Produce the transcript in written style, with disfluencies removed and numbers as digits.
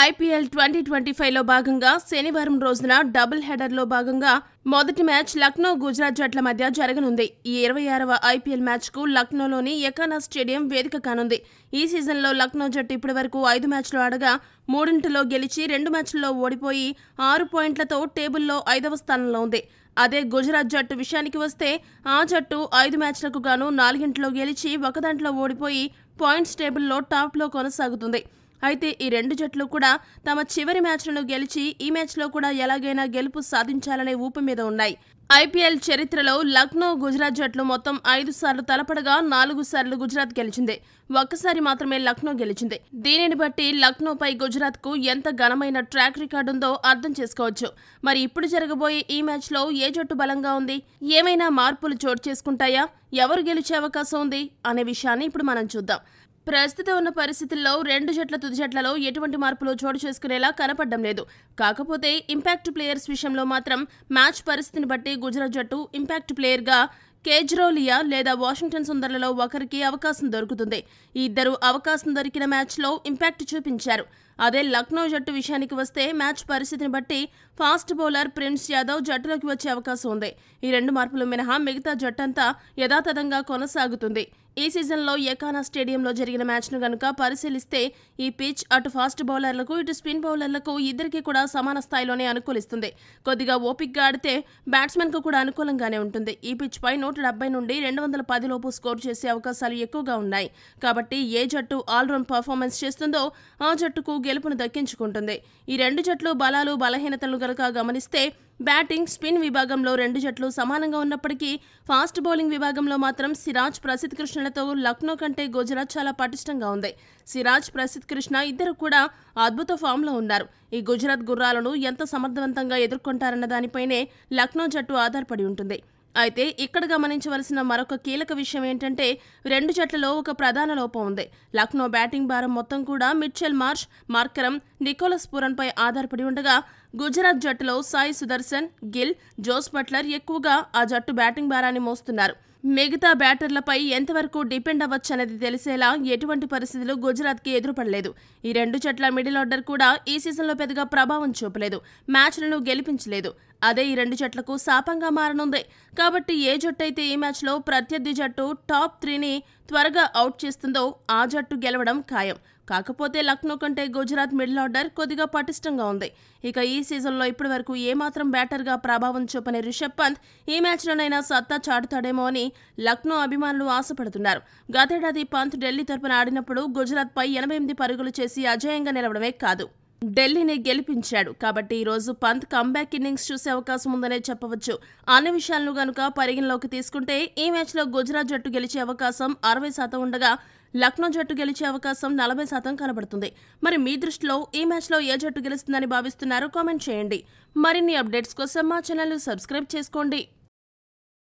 IPL 2025లో భాగంగా శనివారం రోజున డబుల్ హెడర్లో భాగంగా మొదటి మ్యాచ్ లక్నో గుజరాత్ జట్ల మధ్య జరగనుంది. ఈ 26వ ఐపీఎల్ మ్యాచ్కు లక్నోలోని ఎకానా స్టేడియం వేదిక కానుంది. ఈ సీజన్లో లక్నో జట్టు ఇప్పటివరకు 5 మ్యాచ్లు ఆడగా 3 గెలిచి 2 మ్యాచ్ల్లో ఓడిపోయి 6 పాయింట్లతో టేబుల్లో 5వ స్థానంలో ఉంది. అదే గుజరాత్ జట్టు విషయానికి వస్తే ఆ జట్టు 5 మ్యాచ్లకు గాను 4 గెలిచి 1 ఓడిపోయి పాయింట్స్ టేబుల్లో టాప్లో కొనసాగుతుంది. అయితే ఈ 2 జట్లు కూడా తమ చివరి మ్యాచ్లను గెలిచి ఈ మ్యాచ్లో కూడా ఎలాగైనా గెలుపు సాధించాలనే ఊపు మీద ఉన్నాయి. ఐపీఎల్ చరిత్రలో లక్నో గుజరాత్ జట్లు మొత్తం 5 సార్లు తలపడగా 4 సార్లు గుజరాత్ గెలిచింది. ఒక్కసారి మాత్రమే లక్నో గెలిచింది. దీనిని బట్టి లక్నోపై గుజరాత్కు ఎంత ఘనమైన ట్రాక్ రికార్డు ఉందో అర్థం చేసుకోవచ్చు. మరి ఇప్పుడు జరగబోయే ఈ మ్యాచ్లో ఏ జట్టు బలంగా ఉంది, ఏమైనా మార్పులు చోటు చేసుకుంటాయా, ఎవరు గెలిచే అవకాశం ఉంది అనే విషయాన్ని ఇప్పుడు మనం చూద్దాం. ప్రస్తుతం ఉన్న పరిస్థితుల్లో 2 జట్ల తుది జట్లలో ఎటువంటి మార్పులు చోటు చేసుకునేలా కనపడడం లేదు. కాకపోతే ఇంపాక్ట్ ప్లేయర్స్ విషయంలో మాత్రం మ్యాచ్ పరిస్థితిని బట్టి గుజరాత్ జట్టు ఇంపాక్ట్ ప్లేయర్గా కేజ్రోలియా లేదా వాషింగ్టన్ సుందర్లలో ఒకరికి అవకాశం దొరుకుతుంది. ఈ ఇద్దరు అవకాశం దొరికిన మ్యాచ్లో ఇంపాక్ట్ చూపించారు. అదే లక్నో జట్టు విషయానికి వస్తే మ్యాచ్ పరిస్థితిని బట్టి ఫాస్ట్ బౌలర్ ప్రిన్స్ యాదవ్ జట్టులోకి వచ్చే అవకాశం ఉంది. ఈ 2 మార్పులు మినహా మిగతా జట్టంతా యథాతథంగా కొనసాగుతుంది. ఈ సీజన్లో ఎకానా స్టేడియంలో జరిగిన మ్యాచ్ను గనుక పరిశీలిస్తే ఈ పిచ్ అటు ఫాస్ట్ బౌలర్లకు ఇటు స్పిన్ బౌలర్లకు ఇద్దరికీ కూడా సమాన స్థాయిలోనే అనుకూలిస్తుంది. కొద్దిగా ఓపిక్గా ఆడితే బ్యాట్స్మెన్కు కూడా అనుకూలంగానే ఉంటుంది. ఈ పిచ్ పై 170 నుండి 210 లోపు స్కోర్ చేసే అవకాశాలు ఎక్కువగా ఉన్నాయి. కాబట్టి ఏ జట్టు ఆల్రౌండ్ పర్ఫార్మెన్స్ చేస్తుందో ఆ జట్టుకు గెలుపును దక్కించుకుంటుంది. ఈ 2 జట్లు బలాలు బలహీనతలు గనుక గమనిస్తే బ్యాటింగ్, స్పిన్ విభాగంలో 2 జట్లు సమానంగా ఉన్నప్పటికీ ఫాస్ట్ బౌలింగ్ విభాగంలో మాత్రం సిరాజ్, ప్రసిద్ధ్ కృష్ణలతో లక్నో కంటే గుజరాత్ చాలా పటిష్టంగా ఉంది. సిరాజ్, ప్రసిద్ధ్ కృష్ణ ఇద్దరు కూడా అద్భుత ఫామ్లో ఉన్నారు. ఈ గుజరాత్ గుర్రాలను ఎంత సమర్థవంతంగా ఎదుర్కొంటారన్న దానిపైనే లక్నో జట్టు ఆధారపడి ఉంటుంది. అయితే ఇక్కడ గమనించవలసిన మరొక కీలక విషయం ఏంటంటే 2 జట్లలో ఒక ప్రధాన లోపం ఉంది. లక్నో బ్యాటింగ్ భారం మొత్తం కూడా మిచెల్ మార్ష్, మార్కరమ్, నికోలస్ పూరన్పై ఆధారపడి ఉండగా గుజరాత్ జట్టులో సాయి సుదర్శన్, గిల్, జోస్ బట్లర్ ఎక్కువగా ఆ జట్టు బ్యాటింగ్ భారాన్ని మోస్తున్నారు. మిగతా బ్యాటర్లపై ఎంతవరకు డిపెండ్ అవ్వచ్చనేది తెలిసేలా ఎటువంటి పరిస్థితులు గుజరాత్కి ఎదురుపడలేదు. ఈ 2 జట్ల మిడిల్ ఆర్డర్ కూడా ఈ సీజన్లో పెద్దగా ప్రభావం చూపలేదు, మ్యాచ్లను గెలిపించలేదు. అదే ఈ 2 జట్లకు శాపంగా మారనుంది. కాబట్టి ఏ జట్టు అయితే ఈ మ్యాచ్లో ప్రత్యర్థి జట్టు టాప్ 3ని త్వరగా అవుట్ చేస్తుందో ఆ జట్టు గెలవడం ఖాయం. కాకపోతే లక్నో కంటే గుజరాత్ మిడిల్ ఆర్డర్ కొద్దిగా పటిష్టంగా ఉంది. ఇక ఈ సీజన్లో ఇప్పటివరకు ఏమాత్రం బ్యాటర్గా ప్రభావం చూపని రిషబ్ పంత్ ఈ మ్యాచ్లోనైనా సత్తా చాటుతాడేమో అని లక్నో అభిమానులు ఆశపడుతున్నారు. గతేడాది పంత్ ఢిల్లీ తరపున ఆడినప్పుడు గుజరాత్పై 88 పరుగులు చేసి అజేయంగా నిలవడమే కాదు, ఢిల్లీని గెలిపించాడు. కాబట్టి ఈరోజు పంత్ కంబ్యాక్ ఇన్నింగ్స్ చూసే అవకాశం ఉందనే చెప్పవచ్చు. అన్ని విషయాలను గనుక పరిగణలోకి తీసుకుంటే ఈ మ్యాచ్లో గుజరాత్ జట్టు గెలిచే అవకాశం 60% ఉండగా లక్నో జట్టు గెలిచే అవకాశం 40% కనబడుతుంది. మరి మీ దృష్టిలో ఈ మ్యాచ్లో ఏ జట్టు గెలుస్తుందని భావిస్తున్నారో కామెంట్ చేయండి. మరిన్ని అప్డేట్స్ కోసం మా ఛానల్ సబ్స్క్రైబ్ చేసుకోండి.